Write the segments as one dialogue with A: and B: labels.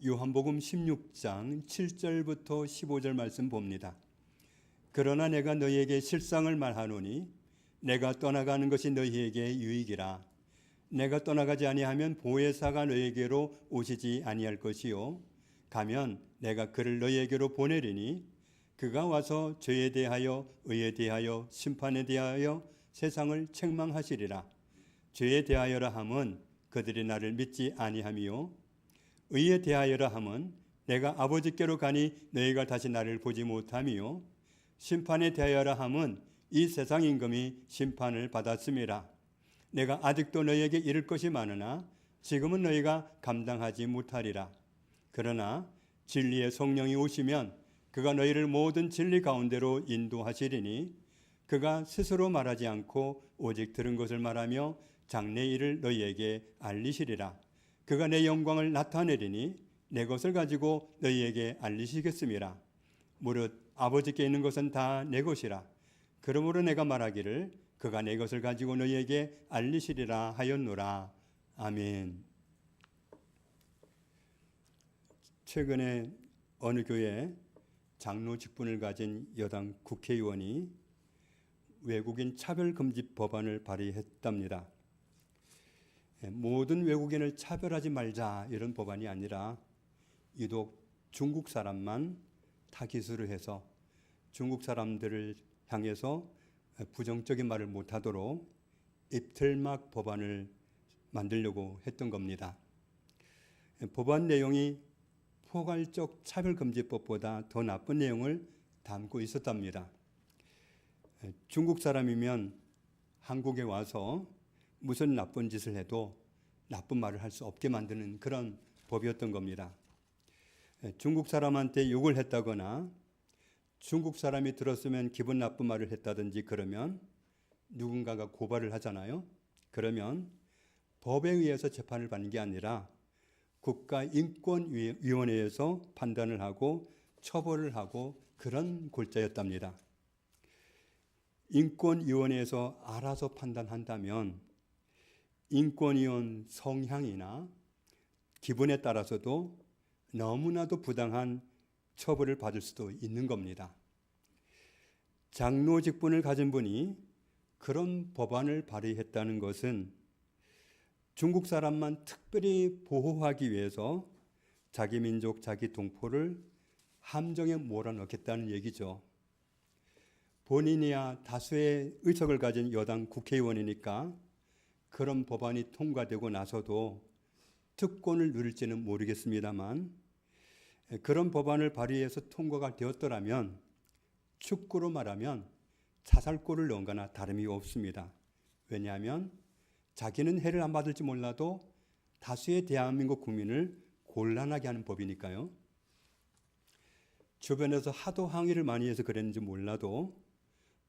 A: 요한복음 16장 7절부터 15절 말씀 봅니다. 그러나 내가 너희에게 실상을 말하노니 내가 떠나가는 것이 너희에게 유익이라. 내가 떠나가지 아니하면 보혜사가 너희에게로 오시지 아니할 것이요 가면 내가 그를 너희에게로 보내리니 그가 와서 죄에 대하여 의에 대하여 심판에 대하여 세상을 책망하시리라. 죄에 대하여라 함은 그들이 나를 믿지 아니함이요 의에 대하여라 함은 내가 아버지께로 가니 너희가 다시 나를 보지 못함이요 심판에 대하여라 함은 이 세상 임금이 심판을 받았음이라. 내가 아직도 너희에게 이를 것이 많으나 지금은 너희가 감당하지 못하리라. 그러나 진리의 성령이 오시면 그가 너희를 모든 진리 가운데로 인도하시리니 그가 스스로 말하지 않고 오직 들은 것을 말하며 장래 일을 너희에게 알리시리라. 그가 내 영광을 나타내리니 내 것을 가지고 너희에게 알리시겠음이라. 무릇 아버지께 있는 것은 다 내 것이라. 그러므로 내가 말하기를 그가 내 것을 가지고 너희에게 알리시리라 하였노라. 아멘. 최근에 어느 교회 장로 직분을 가진 여당 국회의원이 외국인 차별금지 법안을 발의했답니다. 모든 외국인을 차별하지 말자 이런 법안이 아니라 유독 중국 사람만 타깃으로 해서 중국 사람들을 향해서 부정적인 말을 못하도록 입틀막 법안을 만들려고 했던 겁니다. 법안 내용이 포괄적 차별금지법보다 더 나쁜 내용을 담고 있었답니다. 중국 사람이면 한국에 와서 무슨 나쁜 짓을 해도 나쁜 말을 할 수 없게 만드는 그런 법이었던 겁니다. 중국 사람한테 욕을 했다거나 중국 사람이 들었으면 기분 나쁜 말을 했다든지 그러면 누군가가 고발을 하잖아요. 그러면 법에 의해서 재판을 받는 게 아니라 국가인권위원회에서 판단을 하고 처벌을 하고 그런 골자였답니다. 인권위원회에서 알아서 판단한다면 인권위원 성향이나 기분에 따라서도 너무나도 부당한 처벌을 받을 수도 있는 겁니다. 장로 직분을 가진 분이 그런 법안을 발의했다는 것은 중국 사람만 특별히 보호하기 위해서 자기 민족, 자기 동포를 함정에 몰아넣겠다는 얘기죠. 본인이야 다수의 의석을 가진 여당 국회의원이니까 그런 법안이 통과되고 나서도 특권을 누릴지는 모르겠습니다만 그런 법안을 발의해서 통과가 되었더라면 축구로 말하면 자살골을 넣은 거나 다름이 없습니다. 왜냐하면 자기는 해를 안 받을지 몰라도 다수의 대한민국 국민을 곤란하게 하는 법이니까요. 주변에서 하도 항의를 많이 해서 그랬는지 몰라도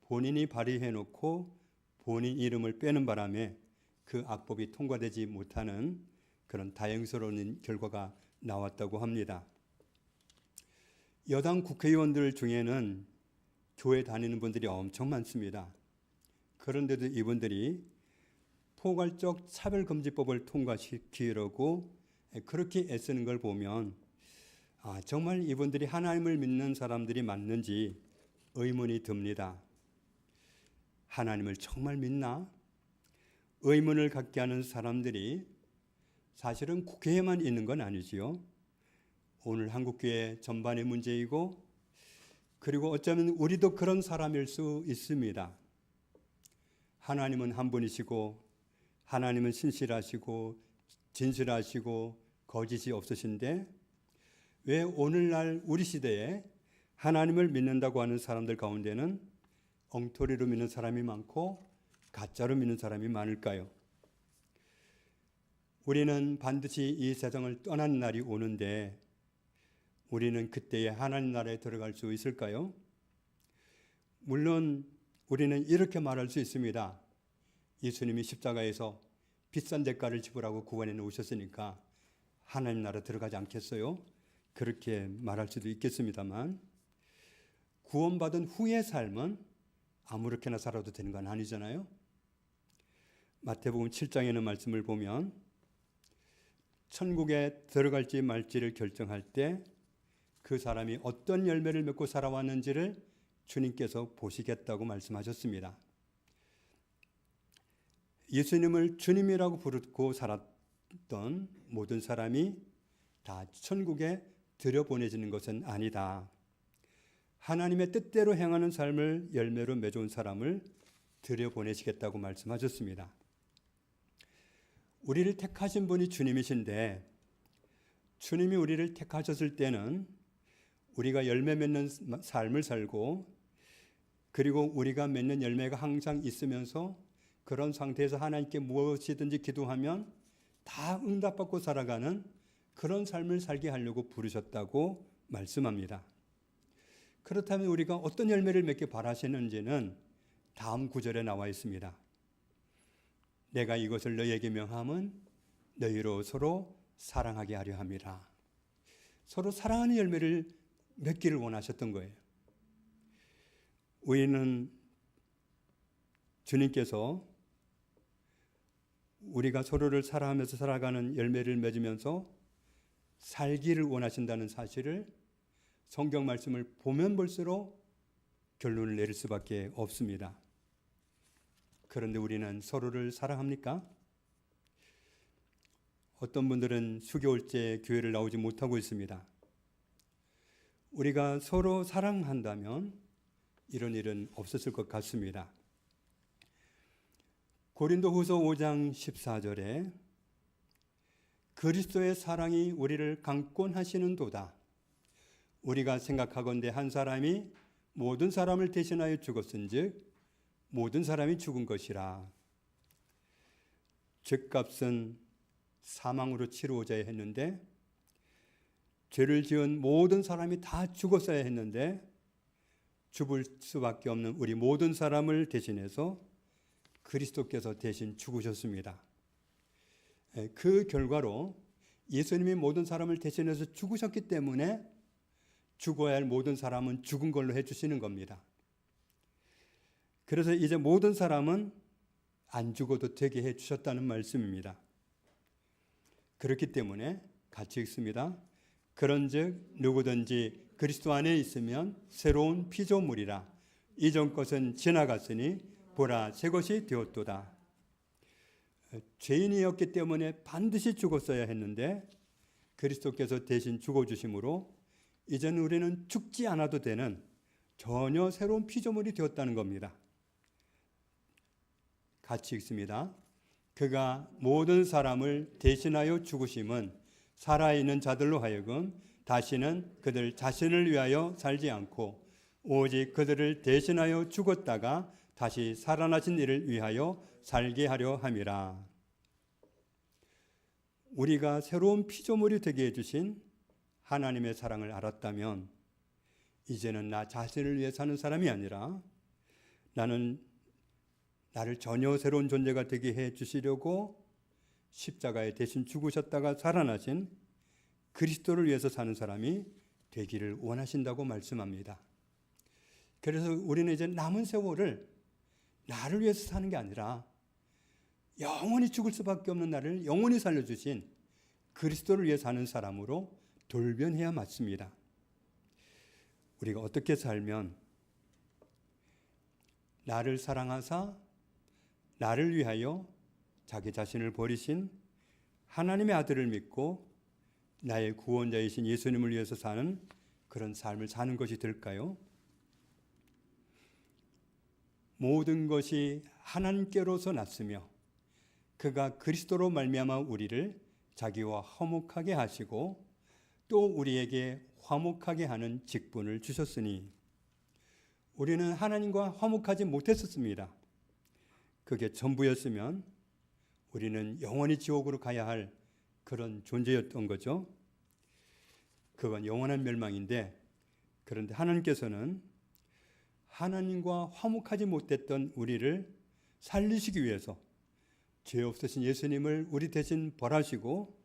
A: 본인이 발의해놓고 본인 이름을 빼는 바람에 그 악법이 통과되지 못하는 그런 다행스러운 결과가 나왔다고 합니다. 여당 국회의원들 중에는 교회 다니는 분들이 엄청 많습니다. 그런데도 이분들이 포괄적 차별금지법을 통과시키려고 그렇게 애쓰는 걸 보면 정말 이분들이 하나님을 믿는 사람들이 맞는지 의문이 듭니다. 하나님을 정말 믿나? 의문을 갖게 하는 사람들이 사실은 국회에만 있는 건 아니지요. 오늘 한국교회 전반의 문제이고 그리고 어쩌면 우리도 그런 사람일 수 있습니다. 하나님은 한 분이시고 하나님은 신실하시고 진실하시고 거짓이 없으신데 왜 오늘날 우리 시대에 하나님을 믿는다고 하는 사람들 가운데는 엉터리로 믿는 사람이 많고 가짜로 믿는 사람이 많을까요? 우리는 반드시 이 세상을 떠나는 날이 오는데 우리는 그때에 하나님 나라에 들어갈 수 있을까요? 물론 우리는 이렇게 말할 수 있습니다. 예수님이 십자가에서 비싼 대가를 지불하고 구원해 놓으셨으니까 하나님 나라 들어가지 않겠어요? 그렇게 말할 수도 있겠습니다만 구원받은 후의 삶은 아무렇게나 살아도 되는 건 아니잖아요. 마태복음 7장에 있는 말씀을 보면 천국에 들어갈지 말지를 결정할 때 그 사람이 어떤 열매를 맺고 살아왔는지를 주님께서 보시겠다고 말씀하셨습니다. 예수님을 주님이라고 부르고 살았던 모든 사람이 다 천국에 들여보내지는 것은 아니다. 하나님의 뜻대로 행하는 삶을 열매로 맺어온 사람을 들여보내시겠다고 말씀하셨습니다. 우리를 택하신 분이 주님이신데 주님이 우리를 택하셨을 때는 우리가 열매 맺는 삶을 살고 그리고 우리가 맺는 열매가 항상 있으면서 그런 상태에서 하나님께 무엇이든지 기도하면 다 응답받고 살아가는 그런 삶을 살게 하려고 부르셨다고 말씀합니다. 그렇다면 우리가 어떤 열매를 맺기 바라시는지는 다음 구절에 나와 있습니다. 내가 이것을 너희에게 명함은 너희로 서로 사랑하게 하려 함이라. 서로 사랑하는 열매를 맺기를 원하셨던 거예요. 우리는 주님께서 우리가 서로를 사랑하면서 살아가는 열매를 맺으면서 살기를 원하신다는 사실을 성경 말씀을 보면 볼수록 결론을 내릴 수밖에 없습니다. 그런데 우리는 서로를 사랑합니까? 어떤 분들은 수개월째 교회를 나오지 못하고 있습니다. 우리가 서로 사랑한다면 이런 일은 없었을 것 같습니다. 고린도후서 5장 14절에 그리스도의 사랑이 우리를 강권하시는도다. 우리가 생각하건대 한 사람이 모든 사람을 대신하여 죽었은즉 모든 사람이 죽은 것이라. 죄값은 사망으로 치루어져야 했는데 죄를 지은 모든 사람이 다 죽었어야 했는데 죽을 수밖에 없는 우리 모든 사람을 대신해서 그리스도께서 대신 죽으셨습니다. 그 결과로 예수님이 모든 사람을 대신해서 죽으셨기 때문에 죽어야 할 모든 사람은 죽은 걸로 해주시는 겁니다. 그래서 이제 모든 사람은 안 죽어도 되게 해주셨다는 말씀입니다. 그렇기 때문에 같이 읽습니다. 그런즉 누구든지 그리스도 안에 있으면 새로운 피조물이라. 이전 것은 지나갔으니 보라 새 것이 되었도다. 죄인이었기 때문에 반드시 죽었어야 했는데 그리스도께서 대신 죽어주심으로 이제는 우리는 죽지 않아도 되는 전혀 새로운 피조물이 되었다는 겁니다. 같이 읽습니다. 그가 모든 사람을 대신하여 죽으심은 살아있는 자들로 하여금 다시는 그들 자신을 위하여 살지 않고 오직 그들을 대신하여 죽었다가 다시 살아나신 이를 위하여 살게 하려 함이라. 우리가 새로운 피조물이 되게 해주신 하나님의 사랑을 알았다면 이제는 나 자신을 위해 사는 사람이 아니라 나를 전혀 새로운 존재가 되게 해주시려고 십자가에 대신 죽으셨다가 살아나신 그리스도를 위해서 사는 사람이 되기를 원하신다고 말씀합니다. 그래서 우리는 이제 남은 세월을 나를 위해서 사는 게 아니라 영원히 죽을 수밖에 없는 나를 영원히 살려주신 그리스도를 위해 사는 사람으로 돌변해야 맞습니다. 우리가 어떻게 살면 나를 사랑하사 나를 위하여 자기 자신을 버리신 하나님의 아들을 믿고 나의 구원자이신 예수님을 위해서 사는 그런 삶을 사는 것이 될까요? 모든 것이 하나님께로서 났으며 그가 그리스도로 말미암아 우리를 자기와 화목하게 하시고 또 우리에게 화목하게 하는 직분을 주셨으니 우리는 하나님과 화목하지 못했었습니다. 그게 전부였으면 우리는 영원히 지옥으로 가야 할 그런 존재였던 거죠. 그건 영원한 멸망인데 그런데 하나님께서는 하나님과 화목하지 못했던 우리를 살리시기 위해서 죄 없으신 예수님을 우리 대신 벌하시고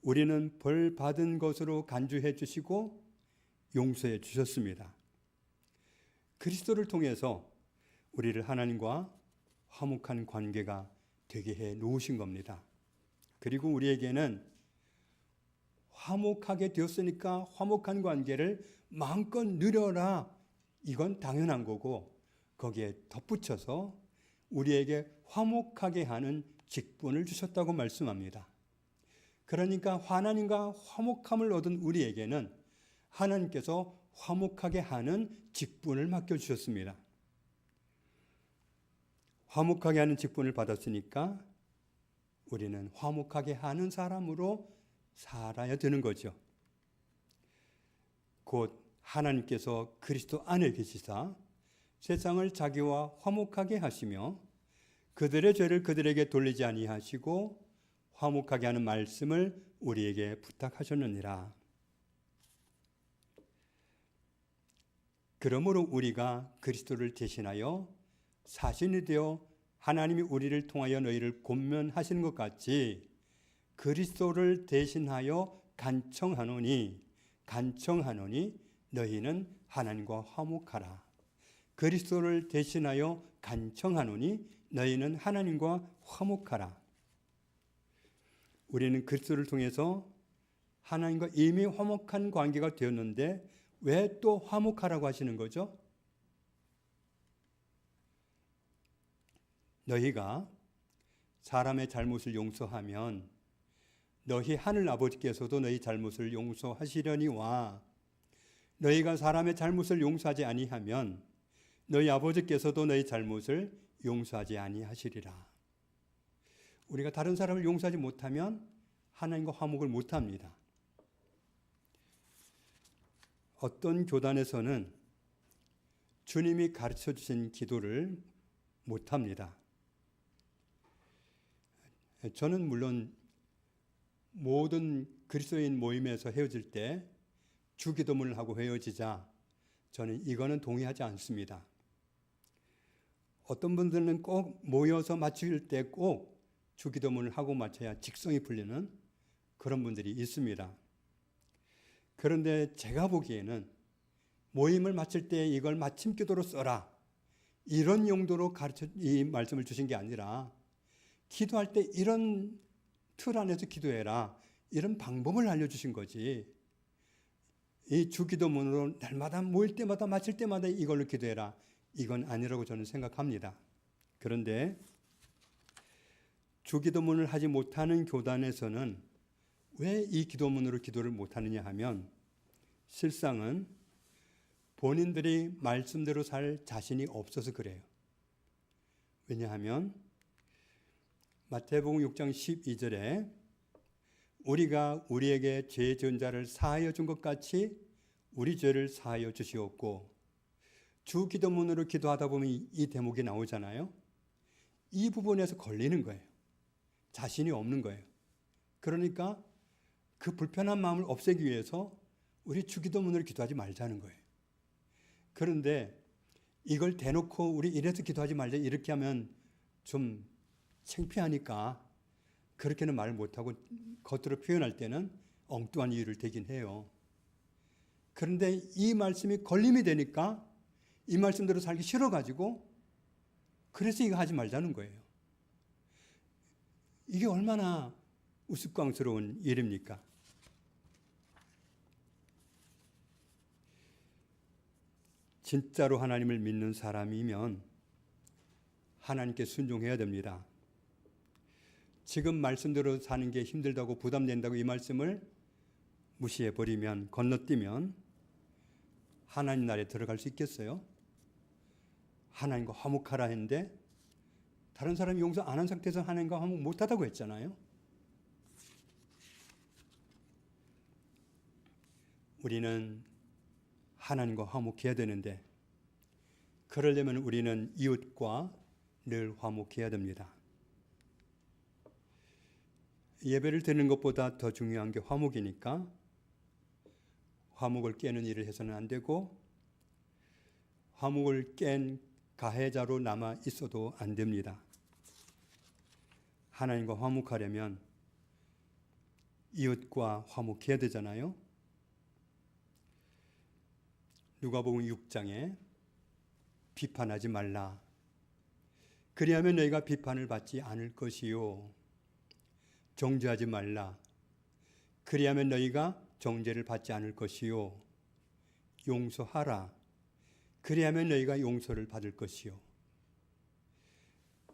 A: 우리는 벌 받은 것으로 간주해 주시고 용서해 주셨습니다. 그리스도를 통해서 우리를 하나님과 화목한 관계가 되게 해 놓으신 겁니다. 그리고 우리에게는 화목하게 되었으니까 화목한 관계를 마음껏 누려라. 이건 당연한 거고 거기에 덧붙여서 우리에게 화목하게 하는 직분을 주셨다고 말씀합니다. 그러니까 하나님과 화목함을 얻은 우리에게는 하나님께서 화목하게 하는 직분을 맡겨주셨습니다. 화목하게 하는 직분을 받았으니까 우리는 화목하게 하는 사람으로 살아야 되는 거죠. 곧 하나님께서 그리스도 안에 계시사 세상을 자기와 화목하게 하시며 그들의 죄를 그들에게 돌리지 아니하시고 화목하게 하는 말씀을 우리에게 부탁하셨느니라. 그러므로 우리가 그리스도를 대신하여 사신이 되어 하나님이 우리를 통하여 너희를 권면하시는 것 같이 그리스도를 대신하여 간청하노니 너희는 하나님과 화목하라. 그리스도를 대신하여 간청하노니 너희는 하나님과 화목하라. 우리는 그리스도를 통해서 하나님과 이미 화목한 관계가 되었는데 왜 또 화목하라고 하시는 거죠? 너희가 사람의 잘못을 용서하면 너희 하늘 아버지께서도 너희 잘못을 용서하시려니와 너희가 사람의 잘못을 용서하지 아니하면 너희 아버지께서도 너희 잘못을 용서하지 아니하시리라. 우리가 다른 사람을 용서하지 못하면 하나님과 화목을 못합니다. 어떤 교단에서는 주님이 가르쳐 주신 기도를 못합니다. 저는 물론 모든 그리스도인 모임에서 헤어질 때 주기도문을 하고 헤어지자, 저는 이거는 동의하지 않습니다. 어떤 분들은 꼭 모여서 마칠 때 꼭 주기도문을 하고 마쳐야 직성이 풀리는 그런 분들이 있습니다. 그런데 제가 보기에는 모임을 마칠 때 이걸 마침 기도로 써라, 이런 용도로 이 말씀을 주신 게 아니라 기도할 때 이런 틀 안에서 기도해라, 이런 방법을 알려주신 거지. 이 주기도문으로 날마다 모일 때마다 마칠 때마다 이걸로 기도해라, 이건 아니라고 저는 생각합니다. 그런데 주기도문을 하지 못하는 교단에서는 왜 이 기도문으로 기도를 못하느냐 하면 실상은 본인들이 말씀대로 살 자신이 없어서 그래요. 왜냐하면 마태복음 6장 12절에 우리가 우리에게 죄 지은 자를 사하여 준 것 같이 우리 죄를 사하여 주시옵고, 주 기도문으로 기도하다 보면 이 대목이 나오잖아요. 이 부분에서 걸리는 거예요. 자신이 없는 거예요. 그러니까 그 불편한 마음을 없애기 위해서 우리 주 기도문으로 기도하지 말자는 거예요. 그런데 이걸 대놓고 우리 이래서 기도하지 말자 이렇게 하면 좀 창피하니까 그렇게는 말 못하고 겉으로 표현할 때는 엉뚱한 이유를 대긴 해요. 그런데 이 말씀이 걸림이 되니까 이 말씀대로 살기 싫어가지고 그래서 이거 하지 말자는 거예요. 이게 얼마나 우스꽝스러운 일입니까? 진짜로 하나님을 믿는 사람이면 하나님께 순종해야 됩니다. 지금 말씀대로 사는 게 힘들다고 부담된다고 이 말씀을 무시해버리면, 건너뛰면 하나님 나라에 들어갈 수 있겠어요? 하나님과 화목하라 했는데 다른 사람이 용서 안 한 상태에서 하나님과 화목 못하다고 했잖아요. 우리는 하나님과 화목해야 되는데 그러려면 우리는 이웃과 늘 화목해야 됩니다. 예배를 드리는 것보다 더 중요한 게 화목이니까 화목을 깨는 일을 해서는 안 되고 화목을 깬 가해자로 남아 있어도 안 됩니다. 하나님과 화목하려면 이웃과 화목해야 되잖아요. 누가복음 6장에 비판하지 말라. 그리하면 너희가 비판을 받지 않을 것이요. 정죄하지 말라. 그리하면 너희가 정죄를 받지 않을 것이요. 용서하라. 그리하면 너희가 용서를 받을 것이요.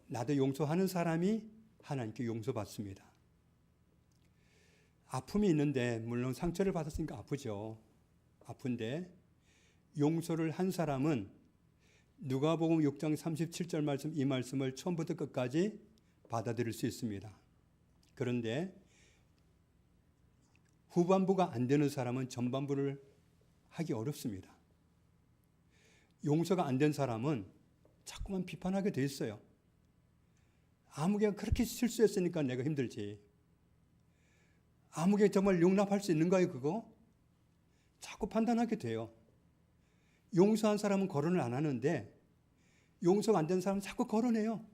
A: 나도 용서하는 사람이 하나님께 용서받습니다. 아픔이 있는데 물론 상처를 받았으니까 아프죠. 아픈데 용서를 한 사람은 누가복음 6장 37절 말씀, 이 말씀을 처음부터 끝까지 받아들일 수 있습니다. 그런데 후반부가 안 되는 사람은 전반부를 하기 어렵습니다. 용서가 안 된 사람은 자꾸만 비판하게 돼 있어요. 아무개가 그렇게 실수했으니까 내가 힘들지. 아무개 정말 용납할 수 있는가요, 그거? 자꾸 판단하게 돼요. 용서한 사람은 거론을 안 하는데 용서가 안 된 사람은 자꾸 거론해요.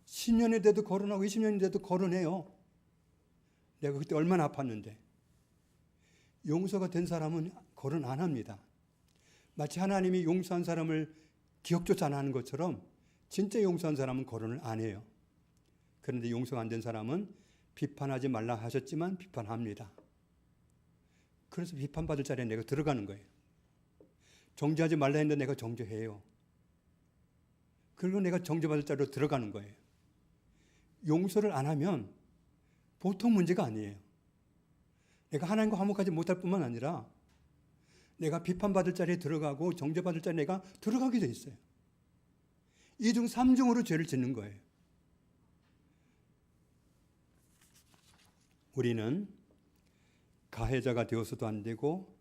A: 10년이 돼도 거론하고 20년이 돼도 거론해요. 내가 그때 얼마나 아팠는데. 용서가 된 사람은 거론 안 합니다. 마치 하나님이 용서한 사람을 기억조차 안 하는 것처럼 진짜 용서한 사람은 거론을 안 해요. 그런데 용서가 안 된 사람은 비판하지 말라 하셨지만 비판합니다. 그래서 비판받을 자리에 내가 들어가는 거예요. 정죄하지 말라 했는데 내가 정죄해요. 그리고 내가 정죄받을 자리로 들어가는 거예요. 용서를 안 하면 보통 문제가 아니에요. 내가 하나님과 화목하지 못할 뿐만 아니라 내가 비판받을 자리에 들어가고 정죄받을 자리에 내가 들어가게 돼 있어요. 2중 3중으로 죄를 짓는 거예요. 우리는 가해자가 되어서도 안 되고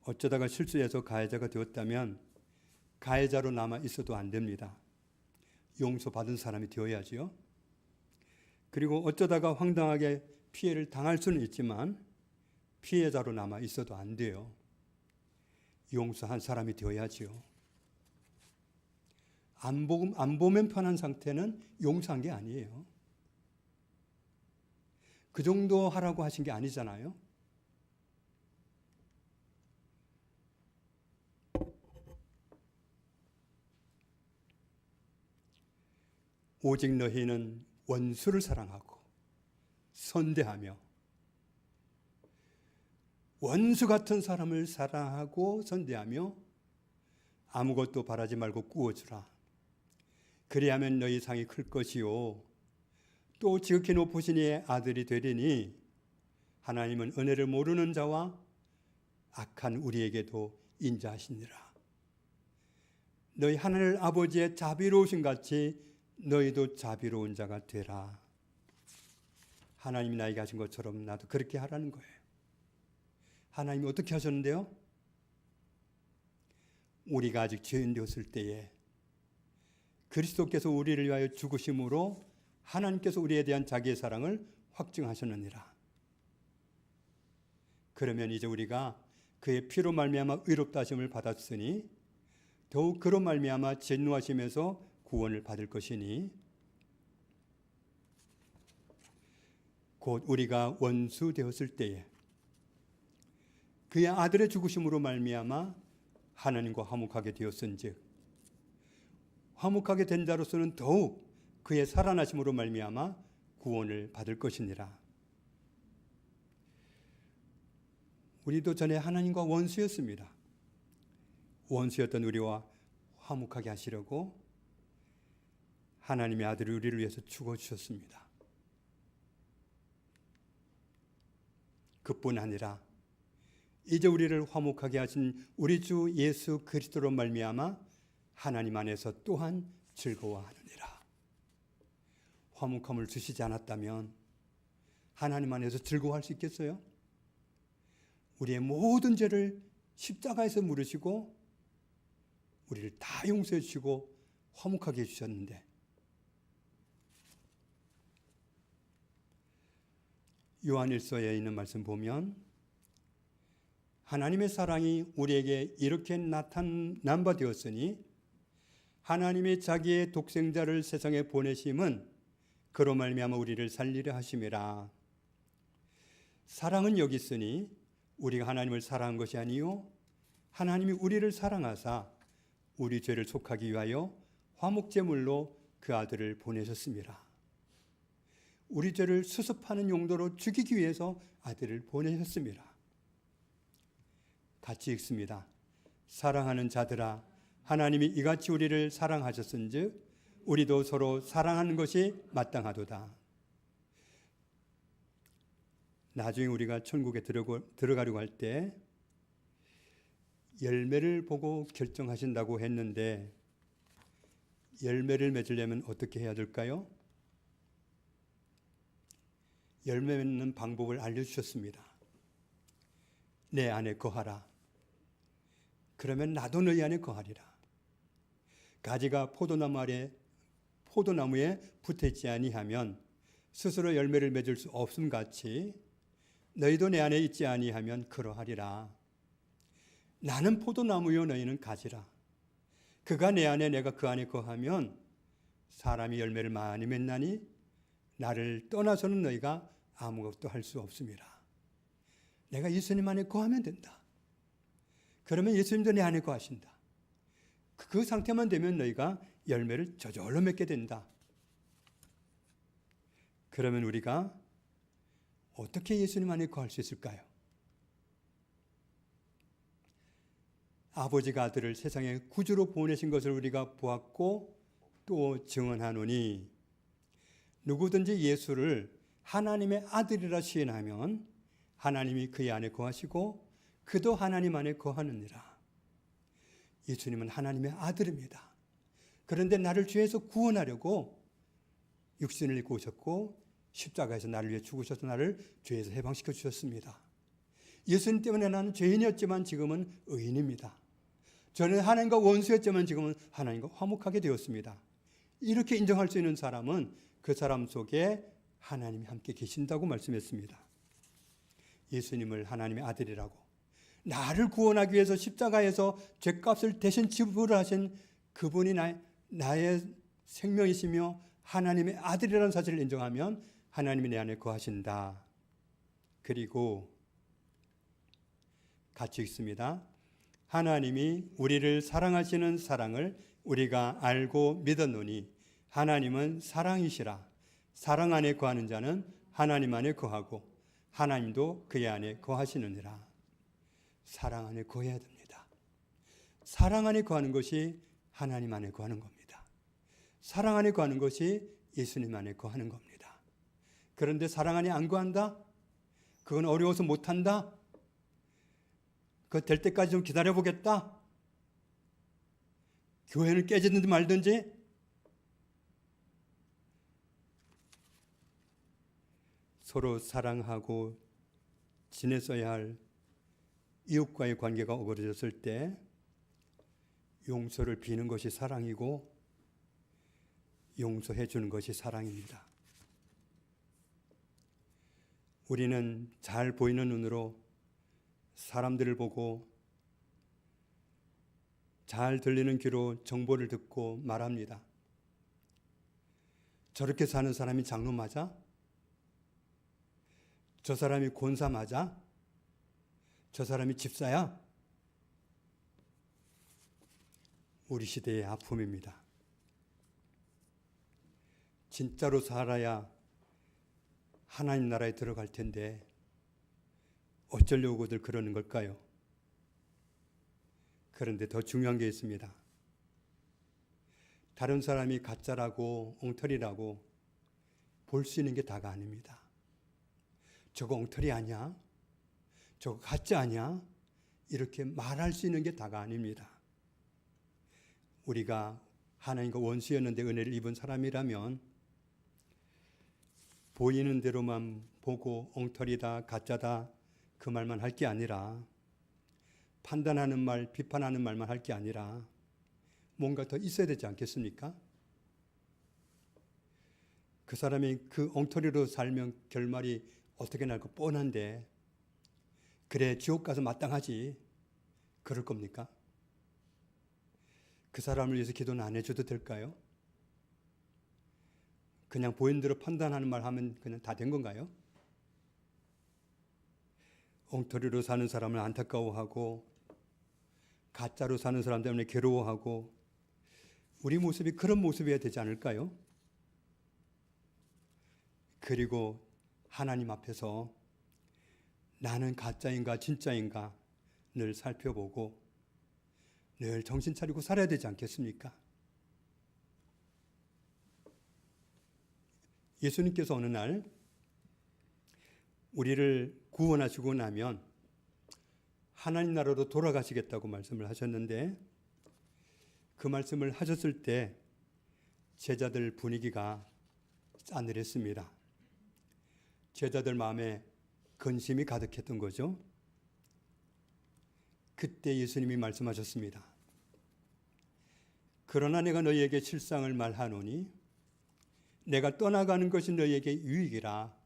A: 어쩌다가 실수해서 가해자가 되었다면 가해자로 남아 있어도 안 됩니다. 용서받은 사람이 되어야지요. 그리고 어쩌다가 황당하게 피해를 당할 수는 있지만 피해자로 남아 있어도 안 돼요. 용서한 사람이 되어야지요. 안 보면 편한 상태는 용서한 게 아니에요. 그 정도 하라고 하신 게 아니잖아요. 오직 너희는 원수를 사랑하고 선대하며 원수 같은 사람을 사랑하고 선대하며 아무것도 바라지 말고 꾸어주라. 그리하면 너희 상이 클 것이요 또 지극히 높으신 이의 아들이 되리니 하나님은 은혜를 모르는 자와 악한 우리에게도 인자하시니라. 너희 하늘 아버지의 자비로우신 같이 너희도 자비로운 자가 되라. 하나님이 나에게 하신 것처럼 나도 그렇게 하라는 거예요. 하나님이 어떻게 하셨는데요? 우리가 아직 죄인 되었을 때에 그리스도께서 우리를 위하여 죽으심으로 하나님께서 우리에 대한 자기의 사랑을 확증하셨느니라. 그러면 이제 우리가 그의 피로 말미암아 의롭다 하심을 받았으니 더욱 그로 말미암아 진노하심에서 구원을 받을 것이니 곧 우리가 원수 되었을 때에 그의 아들의 죽으심으로 말미암아 하나님과 화목하게 되었은즉 화목하게 된 자로서는 더욱 그의 살아나심으로 말미암아 구원을 받을 것이니라. 우리도 전에 하나님과 원수였습니다. 원수였던 우리와 화목하게 하시려고 하나님의 아들이 우리를 위해서 죽어주셨습니다. 그뿐 아니라 이제 우리를 화목하게 하신 우리 주 예수 그리스도로 말미암아 하나님 안에서 또한 즐거워하느니라. 화목함을 주시지 않았다면 하나님 안에서 즐거워할 수 있겠어요? 우리의 모든 죄를 십자가에서 물으시고 우리를 다 용서해 주시고 화목하게 해주셨는데 요한일서에 있는 말씀 보면 하나님의 사랑이 우리에게 이렇게 나타난 바 되었으니 하나님이 자기의 독생자를 세상에 보내심은 그로 말미암아 우리를 살리려 하심이라. 사랑은 여기 있으니 우리가 하나님을 사랑한 것이 아니요 하나님이 우리를 사랑하사 우리 죄를 속하기 위하여 화목제물로 그 아들을 보내셨습니다. 우리 죄를 수습하는 용도로 죽이기 위해서 아들을 보내셨습니다. 같이 읽습니다. 사랑하는 자들아, 하나님이 이같이 우리를 사랑하셨은즉 우리도 서로 사랑하는 것이 마땅하도다. 나중에 우리가 천국에 들어가려고 할 때 열매를 보고 결정하신다고 했는데, 열매를 맺으려면 어떻게 해야 될까요? 열매 맺는 방법을 알려주셨습니다. 내 안에 거하라. 그러면 나도 너희 안에 거하리라. 가지가 포도나무에 붙어있지 아니하면 스스로 열매를 맺을 수 없음 같이 너희도 내 안에 있지 아니하면 그러하리라. 나는 포도나무요 너희는 가지라. 그가 내 안에 내가 그 안에 거하면 사람이 열매를 많이 맺나니 나를 떠나서는 너희가 아무것도 할 수 없습니다. 내가 예수님 안에 거하면 된다. 그러면 예수님도 내 안에 거하신다. 그 상태만 되면 너희가 열매를 저절로 맺게 된다. 그러면 우리가 어떻게 예수님 안에 거할 수 있을까요? 아버지가 아들을 세상에 구주로 보내신 것을 우리가 보았고 또 증언하노니, 누구든지 예수를 하나님의 아들이라 시인하면 하나님이 그의 안에 거하시고 그도 하나님 안에 거하느니라. 예수님은 하나님의 아들입니다. 그런데 나를 죄에서 구원하려고 육신을 입고 오셨고 십자가에서 나를 위해 죽으셔서 나를 죄에서 해방시켜 주셨습니다. 예수님 때문에 나는 죄인이었지만 지금은 의인입니다. 저는 하나님과 원수였지만 지금은 하나님과 화목하게 되었습니다. 이렇게 인정할 수 있는 사람은 그 사람 속에 하나님이 함께 계신다고 말씀했습니다. 예수님을 하나님의 아들이라고, 나를 구원하기 위해서 십자가에서 죄값을 대신 지불하신 그분이 나의 생명이시며 하나님의 아들이라는 사실을 인정하면 하나님이 내 안에 거하신다. 그리고 같이 읽습니다. 하나님이 우리를 사랑하시는 사랑을 우리가 알고 믿었노니 하나님은 사랑이시라. 사랑 안에 거하는 자는 하나님 안에 거하고 하나님도 그의 안에 거하시느니라. 사랑 안에 거해야 됩니다. 사랑 안에 거하는 것이 하나님 안에 거하는 겁니다. 사랑 안에 거하는 것이 예수님 안에 거하는 겁니다. 그런데 사랑 안에 안 거한다? 그건 어려워서 못한다? 그거 될 때까지 좀 기다려보겠다? 교회는 깨지든지 말든지? 서로 사랑하고 지냈어야 할 이웃과의 관계가 어그러졌을 때 용서를 비는 것이 사랑이고 용서해 주는 것이 사랑입니다. 우리는 잘 보이는 눈으로 사람들을 보고 잘 들리는 귀로 정보를 듣고 말합니다. 저렇게 사는 사람이 장로 맞아? 저 사람이 권사 맞아? 저 사람이 집사야? 우리 시대의 아픔입니다. 진짜로 살아야 하나님 나라에 들어갈 텐데 어쩌려고들 그러는 걸까요? 그런데 더 중요한 게 있습니다. 다른 사람이 가짜라고 엉터리라고 볼 수 있는 게 다가 아닙니다. 저거 엉터리 아니야? 저거 가짜 아니야? 이렇게 말할 수 있는 게 다가 아닙니다. 우리가 하나님과 원수였는데 은혜를 입은 사람이라면 보이는 대로만 보고 엉터리다, 가짜다 그 말만 할 게 아니라, 판단하는 말, 비판하는 말만 할 게 아니라 뭔가 더 있어야 되지 않겠습니까? 그 사람이 그 엉터리로 살면 결말이 어떻게 날까 뻔한데 그래 지옥 가서 마땅하지 그럴 겁니까? 그 사람을 위해서 기도는 안 해줘도 될까요? 그냥 보이는 대로 판단하는 말 하면 그냥 다 된 건가요? 엉터리로 사는 사람을 안타까워하고 가짜로 사는 사람 때문에 괴로워하고 우리 모습이 그런 모습이어야 되지 않을까요? 그리고 하나님 앞에서 나는 가짜인가 진짜인가 늘 살펴보고 늘 정신 차리고 살아야 되지 않겠습니까? 예수님께서 어느 날 우리를 구원하시고 나면 하나님 나라로 돌아가시겠다고 말씀을 하셨는데, 그 말씀을 하셨을 때 제자들 분위기가 싸늘했습니다. 제자들 마음에 근심이 가득했던 거죠. 그때 예수님이 말씀하셨습니다. 그러나 내가 너희에게 실상을 말하노니 내가 떠나가는 것이 너희에게 유익이라.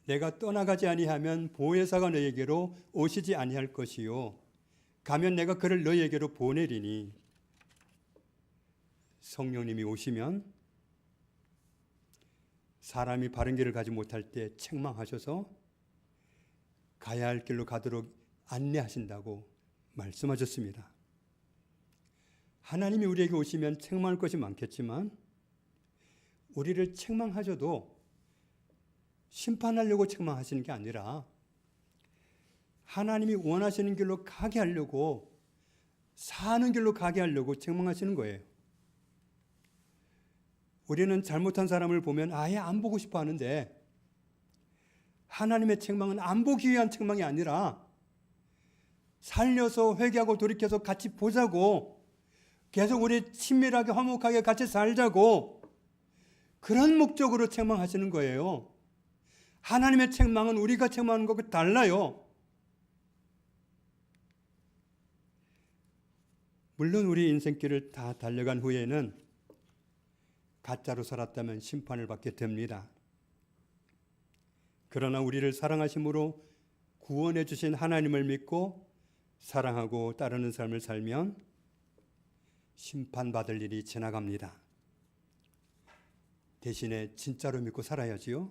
A: 내가 떠나가지 아니하면 보혜사가 너희에게로 오시지 아니할 것이요 가면 내가 그를 너희에게로 보내리니, 성령님이 오시면 사람이 바른 길을 가지 못할 때 책망하셔서 가야 할 길로 가도록 안내하신다고 말씀하셨습니다. 하나님이 우리에게 오시면 책망할 것이 많겠지만 우리를 책망하셔도 심판하려고 책망하시는 게 아니라 하나님이 원하시는 길로 가게 하려고, 사는 길로 가게 하려고 책망하시는 거예요. 우리는 잘못한 사람을 보면 아예 안 보고 싶어 하는데, 하나님의 책망은 안 보기 위한 책망이 아니라 살려서 회개하고 돌이켜서 같이 보자고, 계속 우리 친밀하게 화목하게 같이 살자고, 그런 목적으로 책망하시는 거예요. 하나님의 책망은 우리가 책망하는 것과 달라요. 물론 우리 인생길을 다 달려간 후에는 가짜로 살았다면 심판을 받게 됩니다. 그러나 우리를 사랑하심으로 구원해 주신 하나님을 믿고 사랑하고 따르는 삶을 살면 심판받을 일이 지나갑니다. 대신에 진짜로 믿고 살아야지요.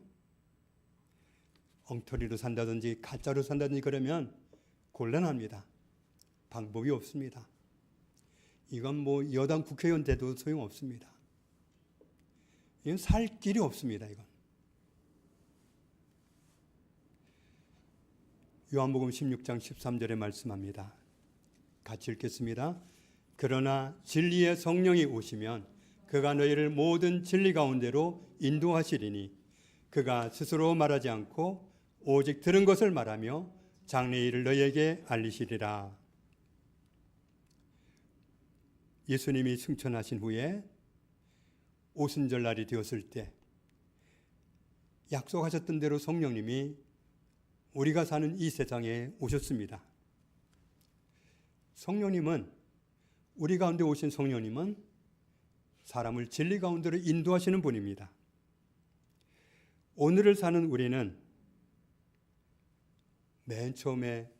A: 엉터리로 산다든지 가짜로 산다든지 그러면 곤란합니다. 방법이 없습니다. 이건 뭐 여당 국회의원 돼도 소용없습니다. 이건 살 길이 없습니다. 이건. 요한복음 16장 13절에 말씀합니다. 같이 읽겠습니다. 그러나 진리의 성령이 오시면 그가 너희를 모든 진리 가운데로 인도하시리니 그가 스스로 말하지 않고 오직 들은 것을 말하며 장래의 일을 너희에게 알리시리라. 예수님이 승천하신 후에 오순절 날이 되었을 때 약속하셨던 대로 성령님이 우리가 사는 이 세상에 오셨습니다. 성령님은, 우리 가운데 오신 성령님은 사람을 진리 가운데로 인도하시는 분입니다. 오늘을 사는 우리는 맨 처음에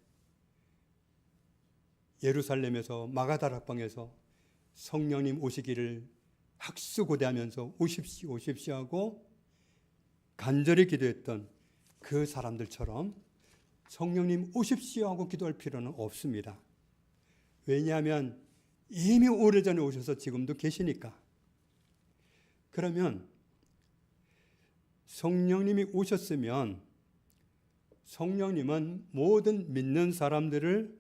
A: 예루살렘에서 마가다락방에서 성령님 오시기를 학수고대하면서 오십시오 오십시오 하고 간절히 기도했던 그 사람들처럼 성령님 오십시오 하고 기도할 필요는 없습니다. 왜냐하면 이미 오래전에 오셔서 지금도 계시니까. 그러면 성령님이 오셨으면 성령님은 모든 믿는 사람들을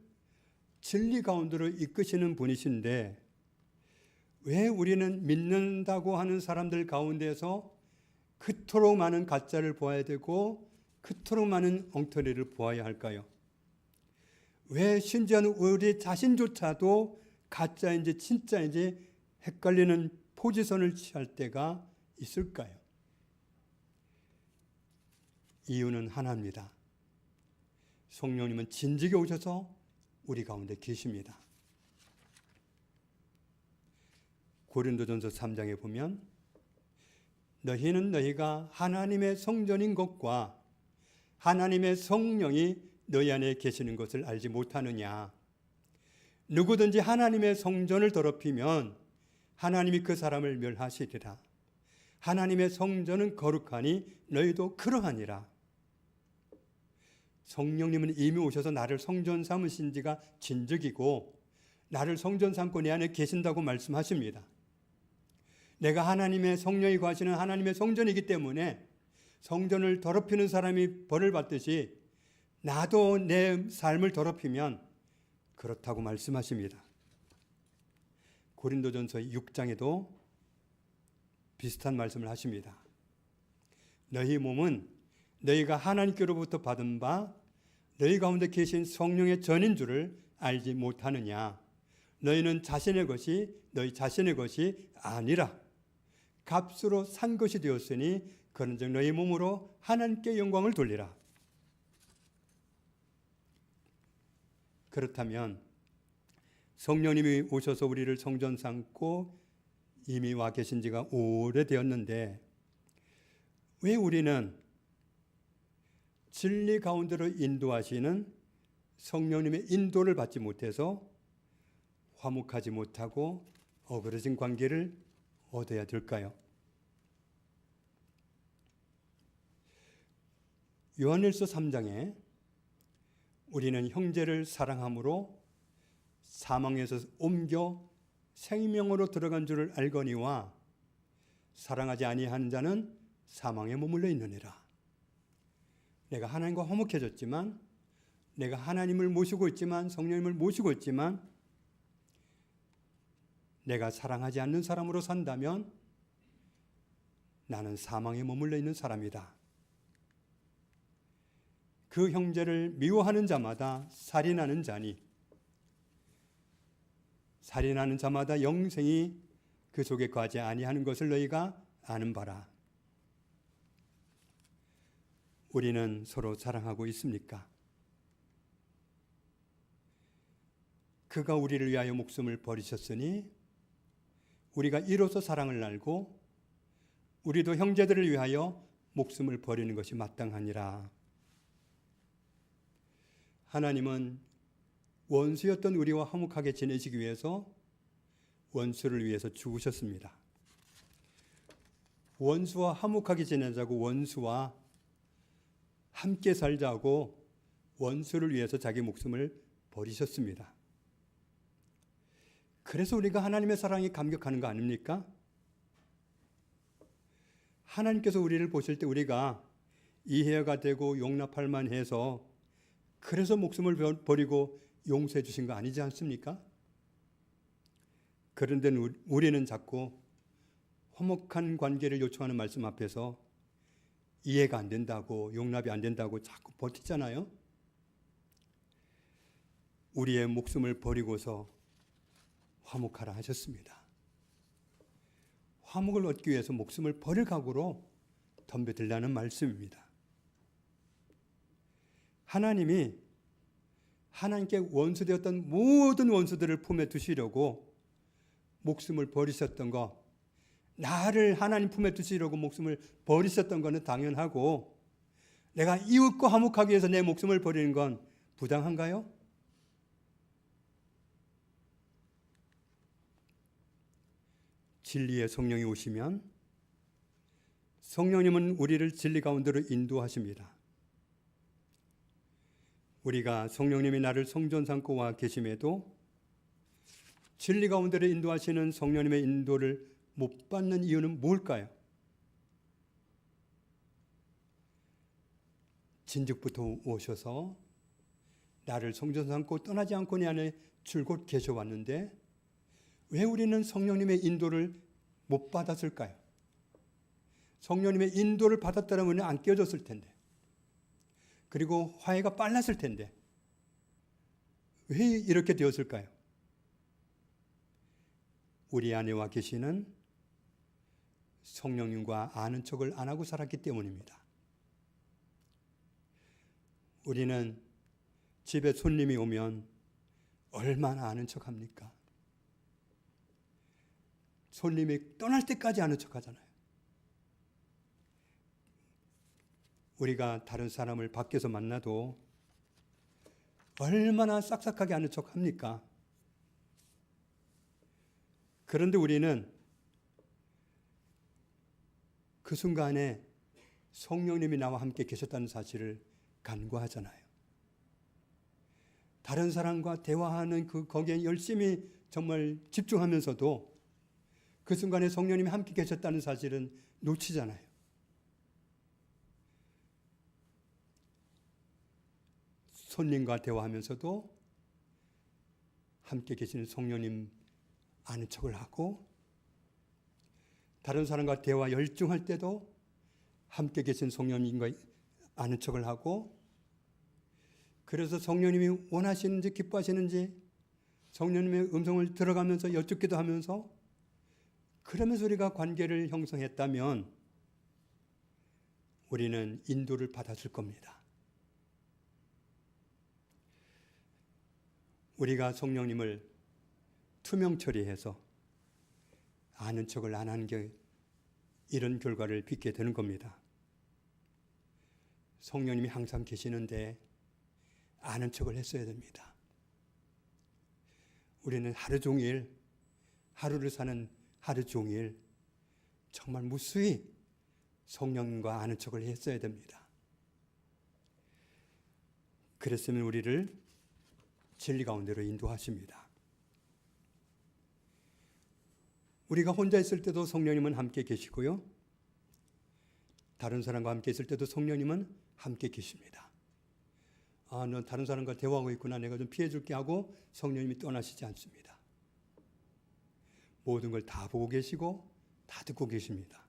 A: 진리 가운데로 이끄시는 분이신데, 왜 우리는 믿는다고 하는 사람들 가운데서 그토록 많은 가짜를 보아야 되고 그토록 많은 엉터리를 보아야 할까요? 왜 심지어는 우리 자신조차도 가짜인지 진짜인지 헷갈리는 포지션을 취할 때가 있을까요? 이유는 하나입니다. 성령님은 진직에 오셔서 우리 가운데 계십니다. 고린도전서 3장에 보면 너희는 너희가 하나님의 성전인 것과 하나님의 성령이 너희 안에 계시는 것을 알지 못하느냐. 누구든지 하나님의 성전을 더럽히면 하나님이 그 사람을 멸하시리라. 하나님의 성전은 거룩하니 너희도 그러하니라. 성령님은 이미 오셔서 나를 성전 삼으신 지가 진즉이고 나를 성전 삼고 내 안에 계신다고 말씀하십니다. 내가 하나님의 성령이 거하시는 하나님의 성전이기 때문에 성전을 더럽히는 사람이 벌을 받듯이 나도 내 삶을 더럽히면 그렇다고 말씀하십니다. 고린도전서 6장에도 비슷한 말씀을 하십니다. 너희 몸은 너희가 하나님께로부터 받은 바 너희 가운데 계신 성령의 전인 줄을 알지 못하느냐. 너희는 너희 자신의 것이 아니라 값으로 산 것이 되었으니 그런즉 너희 몸으로 하나님께 영광을 돌리라. 그렇다면 성령님이 오셔서 우리를 성전 삼고 이미 와 계신 지가 오래되었는데 왜 우리는 진리 가운데로 인도하시는 성령님의 인도를 받지 못해서 화목하지 못하고 어그러진 관계를 얻어야 될까요? 요한일서 3장에 우리는 형제를 사랑함으로 사망에서 옮겨 생명으로 들어간 줄을 알거니와 사랑하지 아니하는 자는 사망에 머물러 있느니라. 내가 하나님과 화목해졌지만, 내가 하나님을 모시고 있지만, 성령님을 모시고 있지만 내가 사랑하지 않는 사람으로 산다면 나는 사망에 머물러 있는 사람이다. 그 형제를 미워하는 자마다 살인하는 자니 살인하는 자마다 영생이 그 속에 거하지 아니하는 것을 너희가 아는 바라. 우리는 서로 사랑하고 있습니까? 그가 우리를 위하여 목숨을 버리셨으니 우리가 이로써 사랑을 알고 우리도 형제들을 위하여 목숨을 버리는 것이 마땅하니라. 하나님은 원수였던 우리와 화목하게 지내시기 위해서 원수를 위해서 죽으셨습니다. 원수와 화목하게 지내자고, 원수와 함께 살자고 원수를 위해서 자기 목숨을 버리셨습니다. 그래서 우리가 하나님의 사랑에 감격하는 거 아닙니까? 하나님께서 우리를 보실 때 우리가 이해가 되고 용납할 만해서 그래서 목숨을 버리고 용서해 주신 거 아니지 않습니까? 그런데 우리는 자꾸 화목한 관계를 요청하는 말씀 앞에서 이해가 안 된다고, 용납이 안 된다고 자꾸 버티잖아요. 우리의 목숨을 버리고서 화목하라 하셨습니다. 화목을 얻기 위해서 목숨을 버릴 각오로 덤벼들라는 말씀입니다. 하나님이 하나님께 원수되었던 모든 원수들을 품에 두시려고 목숨을 버리셨던 거, 나를 하나님 품에 두시려고 목숨을 버리셨던 것은 당연하고, 내가 이웃과 화목하기 위해서 내 목숨을 버리는 건 부당한가요? 진리의 성령이 오시면 성령님은 우리를 진리 가운데로 인도하십니다. 우리가 성령님이 나를 성전 삼고 와 계심에도 진리 가운데로 인도하시는 성령님의 인도를 못 받는 이유는 뭘까요? 진즉부터 오셔서 나를 성전 삼고 떠나지 않고 내 안에 줄곧 계셔왔는데 왜 우리는 성령님의 인도를 못 받았을까요? 성령님의 인도를 받았다면 안 깨어졌을 텐데, 그리고 화해가 빨랐을 텐데 왜 이렇게 되었을까요? 우리 안에 와 계시는 성령님과 아는 척을 안 하고 살았기 때문입니다. 우리는 집에 손님이 오면 얼마나 아는 척합니까? 손님이 떠날 때까지 아는 척하잖아요. 우리가 다른 사람을 밖에서 만나도 얼마나 싹싹하게 아는 척합니까? 그런데 우리는 그 순간에 성령님이 나와 함께 계셨다는 사실을 간과하잖아요. 다른 사람과 대화하는 거기에 열심히 정말 집중하면서도 그 순간에 성령님이 함께 계셨다는 사실은 놓치잖아요. 손님과 대화하면서도 함께 계시는 성령님 아는 척을 하고, 다른 사람과 대화 열중할 때도 함께 계신 성령님과 아는 척을 하고, 그래서 성령님이 원하시는지 기뻐하시는지 성령님의 음성을 들어가면서 여쭙기도 하면서, 그러면서 우리가 관계를 형성했다면 우리는 인도를 받았을 겁니다. 우리가 성령님을 투명 처리해서 아는 척을 안 하는 게 이런 결과를 빚게 되는 겁니다. 성령님이 항상 계시는데 아는 척을 했어야 됩니다. 우리는 하루 종일, 하루를 사는 하루 종일 정말 무수히 성령님과 아는 척을 했어야 됩니다. 그랬으면 우리를 진리 가운데로 인도하십니다. 우리가 혼자 있을 때도 성령님은 함께 계시고요, 다른 사람과 함께 있을 때도 성령님은 함께 계십니다. 아, 너 다른 사람과 대화하고 있구나, 내가 좀 피해줄게 하고 성령님이 떠나시지 않습니다. 모든 걸 다 보고 계시고 다 듣고 계십니다.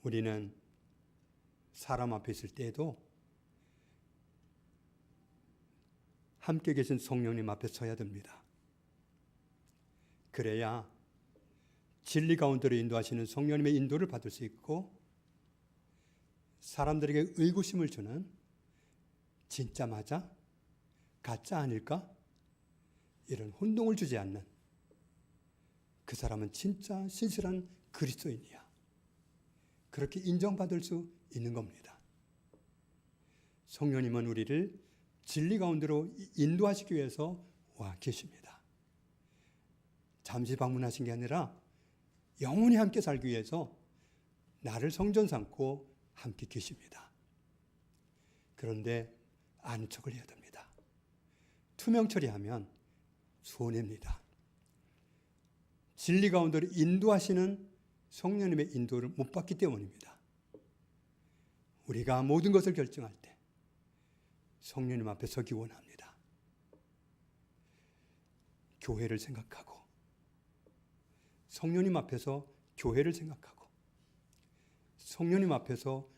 A: 우리는 사람 앞에 있을 때에도 함께 계신 성령님 앞에 서야 됩니다. 그래야 진리 가운데로 인도하시는 성령님의 인도를 받을 수 있고, 사람들에게 의구심을 주는 진짜 맞아? 가짜 아닐까? 이런 혼동을 주지 않는, 그 사람은 진짜 신실한 그리스도인이야, 그렇게 인정받을 수 있는 겁니다. 성령님은 우리를 진리 가운데로 인도하시기 위해서 와 계십니다. 잠시 방문하신 게 아니라 영원히 함께 살기 위해서 나를 성전 삼고 함께 계십니다. 그런데 아는 척을 해야 됩니다. 투명 처리하면 손해입니다. 진리 가운데로 인도하시는 성령님의 인도를 못 받기 때문입니다. 우리가 모든 것을 결정할 때 성령님 앞에 서기 원합니다. 교회를 생각하고, 성령님 앞에서 교회를 생각하고, 성령님 앞에서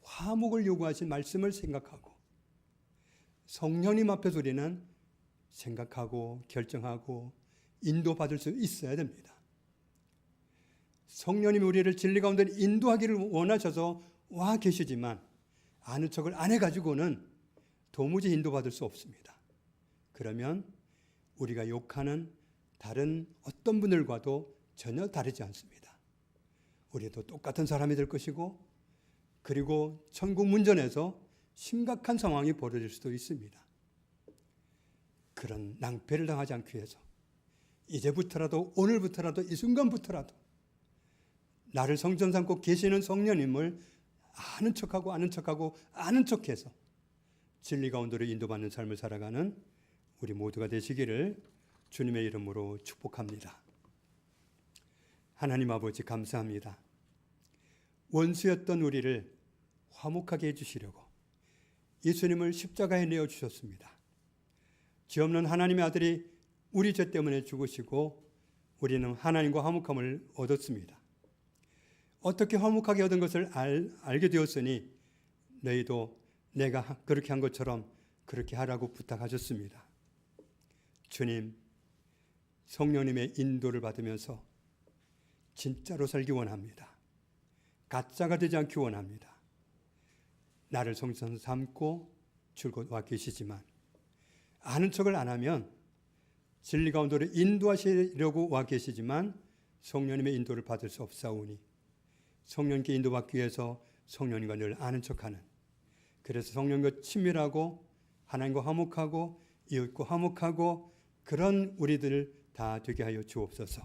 A: 화목을 요구하신 말씀을 생각하고, 성령님 앞에서 우리는 생각하고 결정하고 인도받을 수 있어야 됩니다. 성령님이 우리를 진리 가운데 인도하기를 원하셔서 와 계시지만 아는 척을 안 해가지고는 도무지 인도받을 수 없습니다. 그러면 우리가 욕하는 다른 어떤 분들과도 전혀 다르지 않습니다. 우리도 똑같은 사람이 될 것이고, 그리고 천국 문전에서 심각한 상황이 벌어질 수도 있습니다. 그런 낭패를 당하지 않기 위해서 이제부터라도, 오늘부터라도, 이 순간부터라도 나를 성전 삼고 계시는 성령님을 아는 척하고 아는 척하고 아는 척해서 진리 가운데로 인도받는 삶을 살아가는 우리 모두가 되시기를 주님의 이름으로 축복합니다. 하나님 아버지, 감사합니다. 원수였던 우리를 화목하게 해주시려고 예수님을 십자가에 내어주셨습니다. 죄 없는 하나님의 아들이 우리 죄 때문에 죽으시고 우리는 하나님과 화목함을 얻었습니다. 어떻게 화목하게 얻은 것을 알게 되었으니 너희도 내가 그렇게 한 것처럼 그렇게 하라고 부탁하셨습니다. 주님, 성령님의 인도를 받으면서 진짜로 살기 원합니다. 가짜가 되지 않기 원합니다. 나를 성전 삼고 줄곧 와 계시지만 아는 척을 안 하면 진리 가운데로 인도하시려고 와 계시지만 성령님의 인도를 받을 수 없사오니 성령께 인도받기 위해서 성령님과 늘 아는 척하는, 그래서 성령과 친밀하고 하나님과 화목하고 이웃과 화목하고 그런 우리들 다 되게 하여 주옵소서.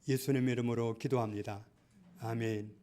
A: 예수님의 이름으로 기도합니다. 아멘.